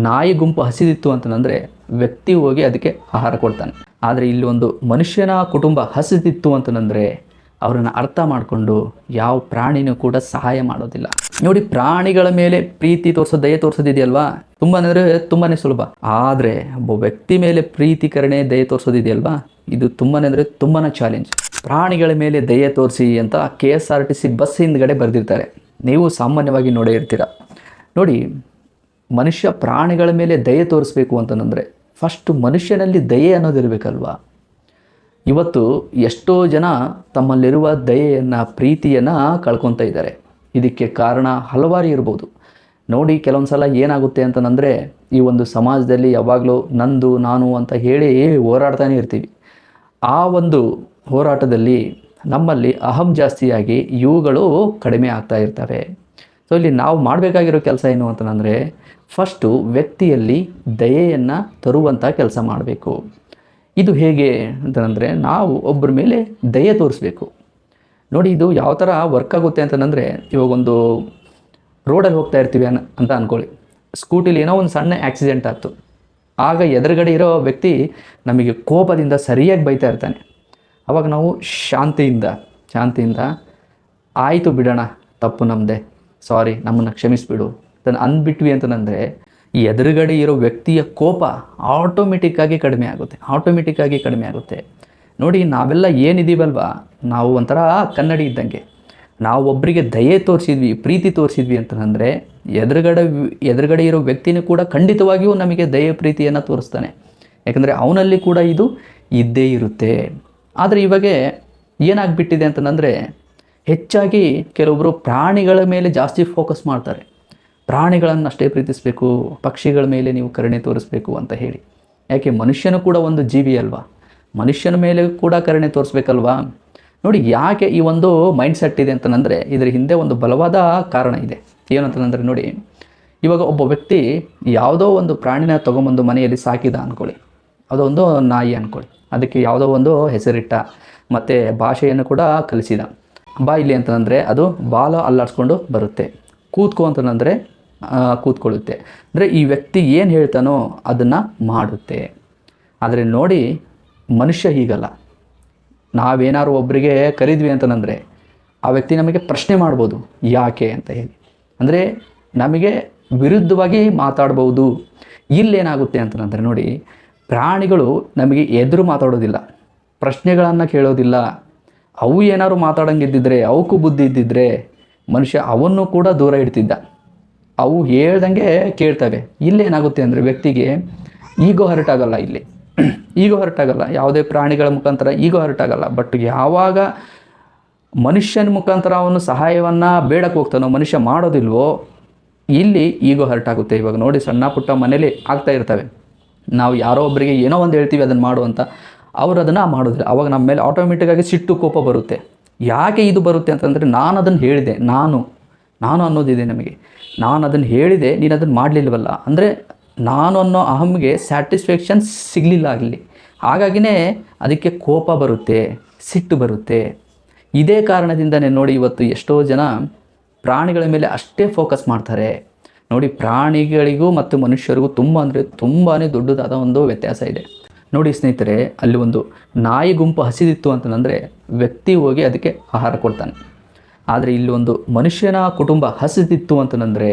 ನಾಯಿ ಗುಂಪು ಹಸಿದಿತ್ತು ಅಂತಂದರೆ ವ್ಯಕ್ತಿ ಹೋಗಿ ಅದಕ್ಕೆ ಆಹಾರ ಕೊಡ್ತಾನೆ. ಆದರೆ ಇಲ್ಲಿ ಒಂದು ಮನುಷ್ಯನ ಕುಟುಂಬ ಹಸಿದಿತ್ತು ಅಂತಂದರೆ ಅವರನ್ನು ಅರ್ಥ ಮಾಡಿಕೊಂಡು ಯಾವ ಪ್ರಾಣಿನೂ ಕೂಡ ಸಹಾಯ ಮಾಡೋದಿಲ್ಲ. ನೋಡಿ, ಪ್ರಾಣಿಗಳ ಮೇಲೆ ಪ್ರೀತಿ ತೋರಿಸೋದು, ದಯೆ ತೋರಿಸೋದಿದೆಯಲ್ವಾ, ತುಂಬಾ ಸುಲಭ. ಆದರೆ ಒಬ್ಬ ವ್ಯಕ್ತಿ ಮೇಲೆ ಪ್ರೀತಿ ಕರುಣೆ ದಯೆ ತೋರಿಸೋದಿದೆಯಲ್ವಾ, ಇದು ತುಂಬಾ ಚಾಲೆಂಜ್. ಪ್ರಾಣಿಗಳ ಮೇಲೆ ದಯೆ ತೋರಿಸಿ ಅಂತ KSRTC ಬಸ್ ಹಿಂದ್ಗಡೆ ಬರೆದಿರ್ತಾರೆ. ನೀವು ಸಾಮಾನ್ಯವಾಗಿ ನೋಡೇ ಇರ್ತೀರ. ನೋಡಿ, ಮನುಷ್ಯ ಪ್ರಾಣಿಗಳ ಮೇಲೆ ದಯೆ ತೋರಿಸ್ಬೇಕು ಅಂತಂದರೆ ಫಸ್ಟು ಮನುಷ್ಯನಲ್ಲಿ ದಯೆ ಅನ್ನೋದಿರಬೇಕಲ್ವಾ. ಇವತ್ತು ಎಷ್ಟೋ ಜನ ತಮ್ಮಲ್ಲಿರುವ ದಯೆಯನ್ನು, ಪ್ರೀತಿಯನ್ನು ಕಳ್ಕೊತಾ ಇದ್ದಾರೆ. ಇದಕ್ಕೆ ಕಾರಣ ಹಲವಾರು ಇರ್ಬೋದು. ನೋಡಿ, ಕೆಲವೊಂದು ಸಲ ಏನಾಗುತ್ತೆ ಅಂತಂದರೆ ಈ ಒಂದು ಸಮಾಜದಲ್ಲಿ ಯಾವಾಗಲೂ ನಂದು ನಾನು ಅಂತ ಹೇಳಿ ಹೋರಾಡ್ತಾನೆ ಇರ್ತೀವಿ. ಆ ಒಂದು ಹೋರಾಟದಲ್ಲಿ ನಮ್ಮಲ್ಲಿ ಅಹಂ ಜಾಸ್ತಿಯಾಗಿ ಇವುಗಳು ಕಡಿಮೆ ಆಗ್ತಾ ಇರ್ತವೆ. ಸೊ ಇಲ್ಲಿ ನಾವು ಮಾಡಬೇಕಾಗಿರೋ ಕೆಲಸ ಏನು ಅಂತಂದರೆ ಫಸ್ಟು ವ್ಯಕ್ತಿಯಲ್ಲಿ ದಯೆಯನ್ನು ತರುವಂಥ ಕೆಲಸ ಮಾಡಬೇಕು. ಇದು ಹೇಗೆ ಅಂತಂದರೆ ನಾವು ಒಬ್ಬರ ಮೇಲೆ ದಯೆ ತೋರಿಸ್ಬೇಕು. ನೋಡಿ, ಇದು ಯಾವ ಥರ ವರ್ಕ್ ಆಗುತ್ತೆ ಅಂತಂದರೆ ಇವಾಗೊಂದು ರೋಡಲ್ಲಿ ಹೋಗ್ತಾ ಇರ್ತೀವಿ ಅಂತ ಅಂದ್ಕೊಳ್ಳಿ. ಸ್ಕೂಟಿಲಿ ಏನೋ ಒಂದು ಸಣ್ಣ ಆಕ್ಸಿಡೆಂಟ್ ಆಯಿತು. ಆಗ ಎದುರುಗಡೆ ಇರೋ ವ್ಯಕ್ತಿ ನಮಗೆ ಕೋಪದಿಂದ ಸರಿಯಾಗಿ ಬೈತಾ ಇರ್ತಾನೆ. ಆವಾಗ ನಾವು ಶಾಂತಿಯಿಂದ ಆಯಿತು ಬಿಡೋಣ, ತಪ್ಪು ನಮ್ಮದೇ, ಸಾರಿ, ನಮ್ಮನ್ನು ಕ್ಷಮಿಸಿಬಿಡು ಅಂತ ಅಂದ್ಬಿಟ್ವಿ ಅಂತಂದರೆ ಈ ಎದುರುಗಡೆ ಇರೋ ವ್ಯಕ್ತಿಯ ಕೋಪ ಆಟೋಮೆಟಿಕ್ಕಾಗಿ ಕಡಿಮೆ ಆಗುತ್ತೆ. ನೋಡಿ, ನಾವೆಲ್ಲ ಏನಿದ್ದೀವಲ್ವ, ನಾವು ಒಂಥರ ಕನ್ನಡಿ ಇದ್ದಂಗೆ. ನಾವು ಒಬ್ಬರಿಗೆ ದಯೆ ತೋರಿಸಿದ್ವಿ, ಪ್ರೀತಿ ತೋರಿಸಿದ್ವಿ ಅಂತಂದರೆ ಎದುರುಗಡೆ ಇರೋ ವ್ಯಕ್ತಿನೂ ಕೂಡ ಖಂಡಿತವಾಗಿಯೂ ನಮಗೆ ದಯೆ ಪ್ರೀತಿಯನ್ನು ತೋರಿಸ್ತಾನೆ. ಯಾಕಂದರೆ ಅವನಲ್ಲಿ ಕೂಡ ಇದು ಇದ್ದೇ ಇರುತ್ತೆ. ಆದರೆ ಇವಾಗ ಏನಾಗ್ಬಿಟ್ಟಿದೆ ಅಂತಂದರೆ ಹೆಚ್ಚಾಗಿ ಕೆಲವೊಬ್ಬರು ಪ್ರಾಣಿಗಳ ಮೇಲೆ ಜಾಸ್ತಿ ಫೋಕಸ್ ಮಾಡ್ತಾರೆ. ಪ್ರಾಣಿಗಳನ್ನು ಅಷ್ಟೇ ಪ್ರೀತಿಸಬೇಕು, ಪಕ್ಷಿಗಳ ಮೇಲೆ ನೀವು ಕರುಣೆ ತೋರಿಸ್ಬೇಕು ಅಂತ ಹೇಳಿ. ಯಾಕೆ, ಮನುಷ್ಯನೂ ಕೂಡ ಒಂದು ಜೀವಿ ಅಲ್ವಾ, ಮನುಷ್ಯನ ಮೇಲೆ ಕೂಡ ಕರುಣೆ ತೋರಿಸ್ಬೇಕಲ್ವಾ. ನೋಡಿ, ಯಾಕೆ ಈ ಒಂದು ಮೈಂಡ್ಸೆಟ್ ಇದೆ ಅಂತಂದರೆ ಇದರ ಹಿಂದೆ ಒಂದು ಬಲವಾದ ಕಾರಣ ಇದೆ. ಏನಂತಂದರೆ ನೋಡಿ, ಇವಾಗ ಒಬ್ಬ ವ್ಯಕ್ತಿ ಯಾವುದೋ ಒಂದು ಪ್ರಾಣಿನ ತೊಗೊಂಬಂದು ಮನೆಯಲ್ಲಿ ಸಾಕಿದ ಅಂದ್ಕೊಳ್ಳಿ, ಯಾವುದೋ ಒಂದು ನಾಯಿ ಅಂದ್ಕೊಳ್ಳಿ, ಅದಕ್ಕೆ ಯಾವುದೋ ಒಂದು ಹೆಸರಿಟ್ಟ ಮತ್ತು ಭಾಷೆಯನ್ನು ಕೂಡ ಕಲಿಸಿದ. ಬಾ ಇಲ್ಲಿ ಅಂತಂದರೆ ಅದು ಬಾಲ ಅಲ್ಲಾಡಿಸ್ಕೊಂಡು ಬರುತ್ತೆ, ಕೂತ್ಕೋ ಅಂತಂದರೆ ಕೂತ್ಕೊಳ್ಳುತ್ತೆ. ಅಂದರೆ ಈ ವ್ಯಕ್ತಿ ಏನು ಹೇಳ್ತಾನೋ ಅದನ್ನು ಮಾಡುತ್ತೆ. ಆದರೆ ನೋಡಿ, ಮನುಷ್ಯ ಹೀಗಲ್ಲ. ನಾವೇನಾದ್ರು ಒಬ್ಬರಿಗೆ ಕರೀದ್ವಿ ಅಂತಂದರೆ ಆ ವ್ಯಕ್ತಿ ನಮಗೆ ಪ್ರಶ್ನೆ ಮಾಡ್ಬೋದು, ಯಾಕೆ ಅಂತ ಹೇಳಿ. ಅಂದರೆ ನಮಗೆ ವಿರುದ್ಧವಾಗಿ ಮಾತಾಡ್ಬೋದು. ಇಲ್ಲೇನಾಗುತ್ತೆ ಅಂತಂದರೆ ನೋಡಿ, ಪ್ರಾಣಿಗಳು ನಮಗೆ ಎದುರು ಮಾತಾಡೋದಿಲ್ಲ, ಪ್ರಶ್ನೆಗಳನ್ನು ಕೇಳೋದಿಲ್ಲ. ಅವು ಏನಾದ್ರು ಮಾತಾಡೋಂಗಿದ್ದಿದ್ರೆ, ಅವಕ್ಕೂ ಬುದ್ಧಿ ಇದ್ದಿದ್ದರೆ ಮನುಷ್ಯ ಅವನ್ನು ಕೂಡ ದೂರ ಇಡ್ತಿದ್ದ. ಅವು ಹೇಳ್ದಂಗೆ ಕೇಳ್ತವೆ. ಇಲ್ಲೇನಾಗುತ್ತೆ ಅಂದರೆ ವ್ಯಕ್ತಿಗೆ ಈಗೋ ಹರ್ಟ್ ಆಗಲ್ಲ. ಈಗೋ ಹರ್ಟ್ ಆಗಲ್ಲ, ಯಾವುದೇ ಪ್ರಾಣಿಗಳ ಮುಖಾಂತರ ಈಗೋ ಹರ್ಟ್ ಆಗಲ್ಲ. ಬಟ್ ಯಾವಾಗ ಮನುಷ್ಯನ ಮುಖಾಂತರ ಅವನು ಸಹಾಯವನ್ನು ಬೇಡಕ್ಕೆ ಹೋಗ್ತಾನೋ, ಮನುಷ್ಯ ಮಾಡೋದಿಲ್ವೋ, ಇಲ್ಲಿ ಈಗೋ ಹರ್ಟ್ ಆಗುತ್ತೆ. ಇವಾಗ ನೋಡಿ, ಸಣ್ಣ ಪುಟ್ಟ ಮನೇಲಿ ಆಗ್ತಾ ಇರ್ತವೆ. ನಾವು ಯಾರೋ ಒಬ್ಬರಿಗೆ ಏನೋ ಒಂದು ಹೇಳ್ತೀವಿ ಅದನ್ನು ಮಾಡು ಅಂತ, ಅವರು ಅದನ್ನು ಮಾಡೋದಿಲ್ಲ. ಅವಾಗ ನಮ್ಮ ಮೇಲೆ ಆಟೋಮೆಟಿಕ್ಕಾಗಿ ಸಿಟ್ಟು ಕೋಪ ಬರುತ್ತೆ. ಯಾಕೆ ಇದು ಬರುತ್ತೆ ಅಂತಂದರೆ ನಾನು ಅದನ್ನು ಹೇಳಿದೆ, ನಾನು ಅನ್ನೋದಿದೆ ನಮಗೆ. ನಾನು ಅದನ್ನು ಹೇಳಿದೆ, ನೀನು ಅದನ್ನು ಮಾಡಲಿಲ್ವಲ್ಲ ಅಂದರೆ ನಾನು ಅನ್ನೋ ಅಹಮ್ಗೆ ಸ್ಯಾಟಿಸ್ಫ್ಯಾಕ್ಷನ್ ಸಿಗಲಿಲ್ಲ ಆಗಲಿ. ಹಾಗಾಗಿನೇ ಅದಕ್ಕೆ ಕೋಪ ಬರುತ್ತೆ, ಸಿಟ್ಟು ಬರುತ್ತೆ. ಇದೇ ಕಾರಣದಿಂದನೇ ನೋಡಿ ಇವತ್ತು ಎಷ್ಟೋ ಜನ ಪ್ರಾಣಿಗಳ ಮೇಲೆ ಅಷ್ಟೇ ಫೋಕಸ್ ಮಾಡ್ತಾರೆ. ನೋಡಿ, ಪ್ರಾಣಿಗಳಿಗೂ ಮತ್ತು ಮನುಷ್ಯರಿಗೂ ತುಂಬಾ ದೊಡ್ಡದಾದ ಒಂದು ವ್ಯತ್ಯಾಸ ಇದೆ. ನೋಡಿ ಸ್ನೇಹಿತರೆ, ಅಲ್ಲಿ ಒಂದು ನಾಯಿ ಗುಂಪು ಹಸಿದಿತ್ತು ಅಂತಂದರೆ ವ್ಯಕ್ತಿ ಹೋಗಿ ಅದಕ್ಕೆ ಆಹಾರ ಕೊಡ್ತಾನೆ. ಆದರೆ ಇಲ್ಲಿ ಒಂದು ಮನುಷ್ಯನ ಕುಟುಂಬ ಹಸಿದಿತ್ತು ಅಂತಂದರೆ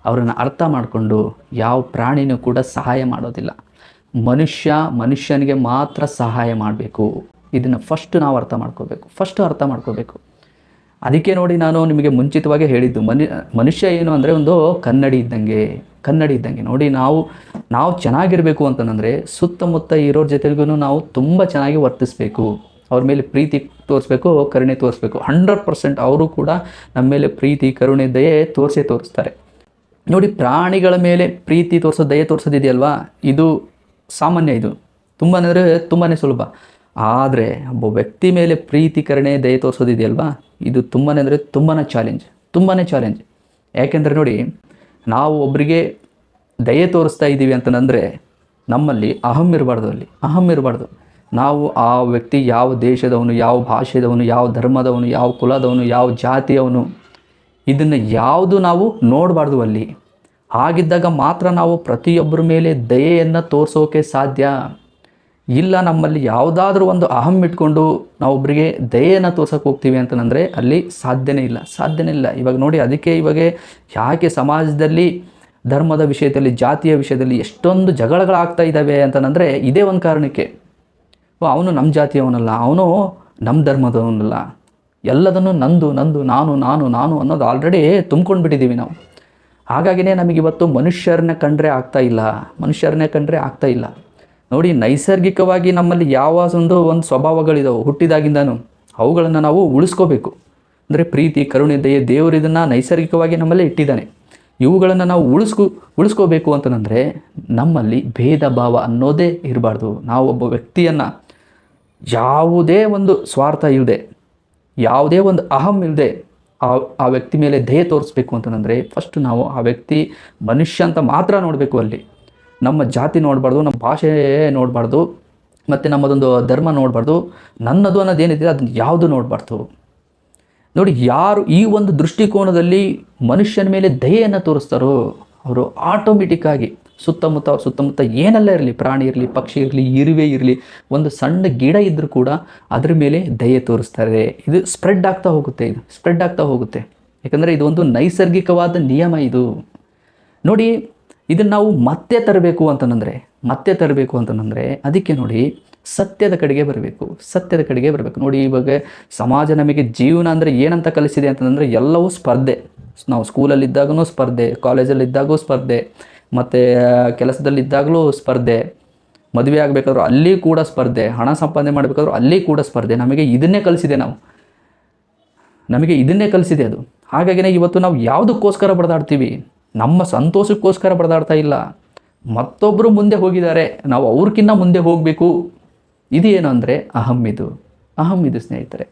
ಅವರನ್ನು ಅರ್ಥ ಮಾಡಿಕೊಂಡು ಯಾವ ಪ್ರಾಣಿನೂ ಕೂಡ ಸಹಾಯ ಮಾಡೋದಿಲ್ಲ. ಮನುಷ್ಯನಿಗೆ ಮಾತ್ರ ಸಹಾಯ ಮಾಡಬೇಕು. ಇದನ್ನು ಫಸ್ಟ್ ನಾವು ಅರ್ಥ ಮಾಡ್ಕೋಬೇಕು. ಅದಕ್ಕೆ ನೋಡಿ, ನಾನು ನಿಮಗೆ ಮುಂಚಿತವಾಗಿ ಹೇಳಿದ್ದು, ಮನುಷ್ಯ ಏನು ಅಂದರೆ ಒಂದು ಕನ್ನಡಿ ಇದ್ದಂಗೆ. ನೋಡಿ, ನಾವು ಚೆನ್ನಾಗಿರಬೇಕು ಅಂತಂದರೆ ಸುತ್ತಮುತ್ತ ಇರೋರ ಜೊತೆಗೂ ನಾವು ತುಂಬ ಚೆನ್ನಾಗಿ ವರ್ತಿಸಬೇಕು. ಅವ್ರ ಮೇಲೆ ಪ್ರೀತಿ ತೋರಿಸ್ಬೇಕು, ಕರುಣೆ ತೋರಿಸ್ಬೇಕು. 100% ಅವರು ಕೂಡ ನಮ್ಮ ಮೇಲೆ ಪ್ರೀತಿ, ಕರುಣೆ, ದಯೆ ತೋರಿಸ್ತಾರೆ. ನೋಡಿ, ಪ್ರಾಣಿಗಳ ಮೇಲೆ ಪ್ರೀತಿ ತೋರಿಸೋದು, ದಯೆ ತೋರಿಸೋದಿದೆಯಲ್ವಾ, ಇದು ಸಾಮಾನ್ಯ. ಇದು ತುಂಬಾ ಸುಲಭ. ಆದರೆ ಒಬ್ಬ ವ್ಯಕ್ತಿ ಮೇಲೆ ಪ್ರೀತಿ, ಕರುಣೆ, ದಯೆ ತೋರಿಸೋದಿದೆಯಲ್ವಾ, ಇದು ತುಂಬಾ ಚಾಲೆಂಜ್. ಯಾಕೆಂದರೆ ನೋಡಿ, ನಾವು ಒಬ್ಬರಿಗೆ ದಯೆ ತೋರಿಸ್ತಾ ಇದ್ದೀವಿ ಅಂತಂದರೆ ನಮ್ಮಲ್ಲಿ ಅಹಂ ಇರಬಾರ್ದು. ನಾವು ಆ ವ್ಯಕ್ತಿ ಯಾವ ದೇಶದವನು, ಯಾವ ಭಾಷೆದವನು, ಯಾವ ಧರ್ಮದವನು, ಯಾವ ಕುಲದವನು, ಯಾವ ಜಾತಿಯವನು, ಇದನ್ನು ಯಾವುದು ನಾವು ನೋಡಬಾರ್ದು. ಅಲ್ಲಿ ಹಾಗಿದ್ದಾಗ ಮಾತ್ರ ನಾವು ಪ್ರತಿಯೊಬ್ಬರ ಮೇಲೆ ದಯೆಯನ್ನು ತೋರಿಸೋಕೆ ಸಾಧ್ಯ. ಇಲ್ಲ ನಮ್ಮಲ್ಲಿ ಯಾವುದಾದ್ರೂ ಒಂದು ಅಹಂ ಇಟ್ಕೊಂಡು ನಾವು ಒಬ್ಬರಿಗೆ ದಯೆಯನ್ನು ತೋರ್ಸೋಕೆ ಹೋಗ್ತೀವಿ ಅಂತಂದರೆ ಅಲ್ಲಿ ಸಾಧ್ಯನೇ ಇಲ್ಲ. ಇವಾಗ ನೋಡಿ, ಅದಕ್ಕೆ ಇವಾಗ ಯಾಕೆ ಸಮಾಜದಲ್ಲಿ ಧರ್ಮದ ವಿಷಯದಲ್ಲಿ, ಜಾತಿಯ ವಿಷಯದಲ್ಲಿ ಎಷ್ಟೊಂದು ಜಗಳಗಳಾಗ್ತಾ ಇದ್ದಾವೆ ಅಂತಂದರೆ ಇದೇ ಒಂದು ಕಾರಣಕ್ಕೆ. ಅವನು ನಮ್ಮ ಜಾತಿಯವನಲ್ಲ, ಅವನು ನಮ್ಮ ಧರ್ಮದವನಲ್ಲ, ಎಲ್ಲದನ್ನು ನಂದು ನಾನು ಅನ್ನೋದು ಆಲ್ರೆಡಿ ತುಂಬ್ಕೊಂಡು ಬಿಟ್ಟಿದ್ದೀವಿ ನಾವು. ಹಾಗಾಗಿನೇ ನಮಗಿವತ್ತು ಮನುಷ್ಯರನ್ನ ಕಂಡ್ರೆ ಆಗ್ತಾ ಇಲ್ಲ. ನೋಡಿ, ನೈಸರ್ಗಿಕವಾಗಿ ನಮ್ಮಲ್ಲಿ ಯಾವ ಒಂದು ಸ್ವಭಾವಗಳಿದಾವೆ ಹುಟ್ಟಿದಾಗಿಂದನೂ, ಅವುಗಳನ್ನು ನಾವು ಉಳಿಸ್ಕೋಬೇಕು. ಅಂದರೆ ಪ್ರೀತಿ, ಕರುಣೆ, ದಯೆ, ದೇವರು ಇದನ್ನು ನೈಸರ್ಗಿಕವಾಗಿ ನಮ್ಮಲ್ಲಿ ಇಟ್ಟಿದ್ದಾನೆ. ಇವುಗಳನ್ನು ನಾವು ಉಳಿಸ್ಕೋಬೇಕು ಅಂತಂದರೆ ನಮ್ಮಲ್ಲಿ ಭೇದ ಭಾವ ಅನ್ನೋದೇ ಇರಬಾರ್ದು. ನಾವು ಒಬ್ಬ ವ್ಯಕ್ತಿಯನ್ನು ಯಾವುದೇ ಒಂದು ಸ್ವಾರ್ಥ ಇಲ್ಲದೆ, ಯಾವುದೇ ಒಂದು ಅಹಂ ಇಲ್ಲದೆ ಆ ವ್ಯಕ್ತಿ ಮೇಲೆ ದಯೆ ತೋರಿಸ್ಬೇಕು ಅಂತಂದರೆ ಫಸ್ಟ್ ನಾವು ಆ ವ್ಯಕ್ತಿ ಮನುಷ್ಯ ಅಂತ ಮಾತ್ರ ನೋಡಬೇಕು. ಅಲ್ಲಿ ನಮ್ಮ ಜಾತಿ ನೋಡಬಾರ್ದು, ನಮ್ಮ ಭಾಷೆ ನೋಡಬಾರ್ದು, ಮತ್ತು ನಮ್ಮದೊಂದು ಧರ್ಮ ನೋಡಬಾರ್ದು, ನನ್ನದು ಅನ್ನೋದೇನಿದೆ ಅದನ್ನು ಯಾವುದು ನೋಡಬಾರ್ದು. ನೋಡಿ, ಯಾರು ಈ ಒಂದು ದೃಷ್ಟಿಕೋನದಲ್ಲಿ ಮನುಷ್ಯನ ಮೇಲೆ ದಯೆಯನ್ನು ತೋರಿಸ್ತಾರೋ ಅವರು ಆಟೋಮೆಟಿಕ್ಕಾಗಿ ಸುತ್ತಮುತ್ತ ಏನೆಲ್ಲ ಇರಲಿ, ಪ್ರಾಣಿ ಇರಲಿ, ಪಕ್ಷಿ ಇರಲಿ, ಇರುವೆ ಇರಲಿ, ಒಂದು ಸಣ್ಣ ಗಿಡ ಇದ್ದರೂ ಕೂಡ ಅದ್ರ ಮೇಲೆ ದಯೆ ತೋರಿಸ್ತಾರೆ. ಇದು ಸ್ಪ್ರೆಡ್ ಆಗ್ತಾ ಹೋಗುತ್ತೆ. ಯಾಕಂದರೆ ಇದು ಒಂದು ನೈಸರ್ಗಿಕವಾದ ನಿಯಮ ಇದು. ನೋಡಿ, ಇದನ್ನು ನಾವು ಮತ್ತೆ ತರಬೇಕು ಅಂತಂದರೆ ಅದಕ್ಕೆ ನೋಡಿ ಸತ್ಯದ ಕಡೆಗೆ ಬರಬೇಕು. ನೋಡಿ, ಇವಾಗ ಸಮಾಜ ನಮಗೆ ಜೀವನ ಅಂದರೆ ಏನಂತ ಕಲಿಸಿದೆ ಅಂತಂದರೆ ಎಲ್ಲವೂ ಸ್ಪರ್ಧೆ. ನಾವು ಸ್ಕೂಲಲ್ಲಿದ್ದಾಗೂ ಸ್ಪರ್ಧೆ, ಕಾಲೇಜಲ್ಲಿದ್ದಾಗೂ ಸ್ಪರ್ಧೆ, ಮತ್ತು ಕೆಲಸದಲ್ಲಿದ್ದಾಗಲೂ ಸ್ಪರ್ಧೆ, ಮದುವೆ ಆಗಬೇಕಾದ್ರೂ ಅಲ್ಲಿ ಕೂಡ ಸ್ಪರ್ಧೆ, ಹಣ ಸಂಪಾದನೆ ಮಾಡಬೇಕಾದ್ರೂ ಅಲ್ಲಿ ಕೂಡ ಸ್ಪರ್ಧೆ. ನಮಗೆ ಇದನ್ನೇ ಕಲಿಸಿದೆ ಅದು. ಹಾಗಾಗಿನೇ ಇವತ್ತು ನಾವು ಯಾವುದಕ್ಕೋಸ್ಕರ ಬಡದಾಡ್ತೀವಿ? ನಮ್ಮ ಸಂತೋಷಕ್ಕೋಸ್ಕರ ಬಡದಾಡ್ತಾ ಇಲ್ಲ. ಮತ್ತೊಬ್ಬರು ಮುಂದೆ ಹೋಗಿದ್ದಾರೆ, ನಾವು ಅವ್ರಿಗಿನ್ನ ಮುಂದೆ ಹೋಗಬೇಕು. ಇದು ಏನು ಅಂದರೆ ಅಹಂ ಇದು ಸ್ನೇಹಿತರೆ.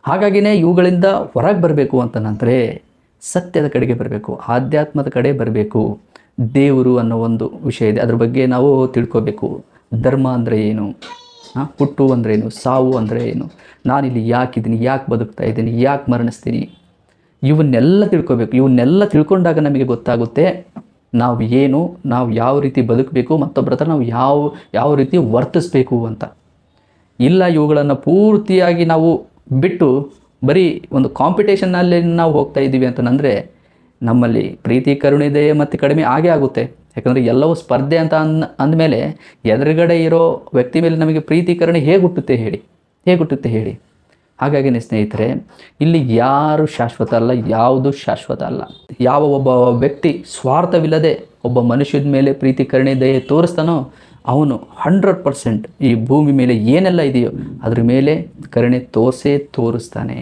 ಹಾಗಾಗಿನೇ ಇವುಗಳಿಂದ ಹೊರಗೆ ಬರಬೇಕು ಅಂತಂದರೆ ಸತ್ಯದ ಕಡೆಗೆ ಬರಬೇಕು, ಆಧ್ಯಾತ್ಮದ ಕಡೆ ಬರಬೇಕು. ದೇವರು ಅನ್ನೋ ಒಂದು ವಿಷಯ ಇದೆ, ಅದ್ರ ಬಗ್ಗೆ ನಾವು ತಿಳ್ಕೋಬೇಕು. ಧರ್ಮ ಅಂದರೆ ಏನು, ಹುಟ್ಟು ಅಂದರೆ ಏನು, ಸಾವು ಅಂದರೆ ಏನು, ನಾನಿಲ್ಲಿ ಯಾಕಿದ್ದೀನಿ, ಯಾಕೆ ಬದುಕ್ತಾ ಇದ್ದೀನಿ, ಯಾಕೆ ಮರಣಿಸ್ತೀನಿ, ಇವನ್ನೆಲ್ಲ ತಿಳ್ಕೋಬೇಕು. ಇವನ್ನೆಲ್ಲ ತಿಳ್ಕೊಂಡಾಗ ನಮಗೆ ಗೊತ್ತಾಗುತ್ತೆ ನಾವು ಏನು, ನಾವು ಯಾವ ರೀತಿ ಬದುಕಬೇಕು, ಮತ್ತೊಬ್ಬರ ಹತ್ರ ನಾವು ಯಾವ ರೀತಿ ವರ್ತಿಸಬೇಕು ಅಂತ. ಇಲ್ಲ, ಇವುಗಳನ್ನು ಪೂರ್ತಿಯಾಗಿ ನಾವು ಬಿಟ್ಟು ಬರೀ ಒಂದು ಕಾಂಪಿಟೇಷನ್ನಲ್ಲಿ ನಾವು ಹೋಗ್ತಾ ಇದ್ದೀವಿ ಅಂತಂದರೆ ನಮ್ಮಲ್ಲಿ ಪ್ರೀತಿ, ಕರುಣೆ, ದಯೆ ಮತ್ತು ಕಡಿಮೆ ಆಗುತ್ತೆ. ಯಾಕಂದರೆ ಎಲ್ಲವೂ ಸ್ಪರ್ಧೆ ಅಂತ ಅಂದಮೇಲೆ ಎದುರುಗಡೆ ಇರೋ ವ್ಯಕ್ತಿ ಮೇಲೆ ನಮಗೆ ಪ್ರೀತಿ, ಕರುಣೆ ಹೇಗೆ ಹುಟ್ಟುತ್ತೆ ಹೇಳಿ. ಹಾಗಾಗಿನೇ ಸ್ನೇಹಿತರೆ, ಇಲ್ಲಿ ಯಾರು ಶಾಶ್ವತ ಅಲ್ಲ, ಯಾವುದು ಶಾಶ್ವತ ಅಲ್ಲ. ಯಾವ ಒಬ್ಬ ವ್ಯಕ್ತಿ ಸ್ವಾರ್ಥವಿಲ್ಲದೆ ಒಬ್ಬ ಮನುಷ್ಯದ ಮೇಲೆ ಪ್ರೀತಿ, ಕರುಣೆ, ದಯೆ ತೋರಿಸ್ತಾನೋ ಅವನು 100% ಈ ಭೂಮಿ ಮೇಲೆ ಏನೆಲ್ಲ ಇದೆಯೋ ಅದ್ರ ಮೇಲೆ ಕರುಣೆ ತೋರಿಸ್ತಾನೆ.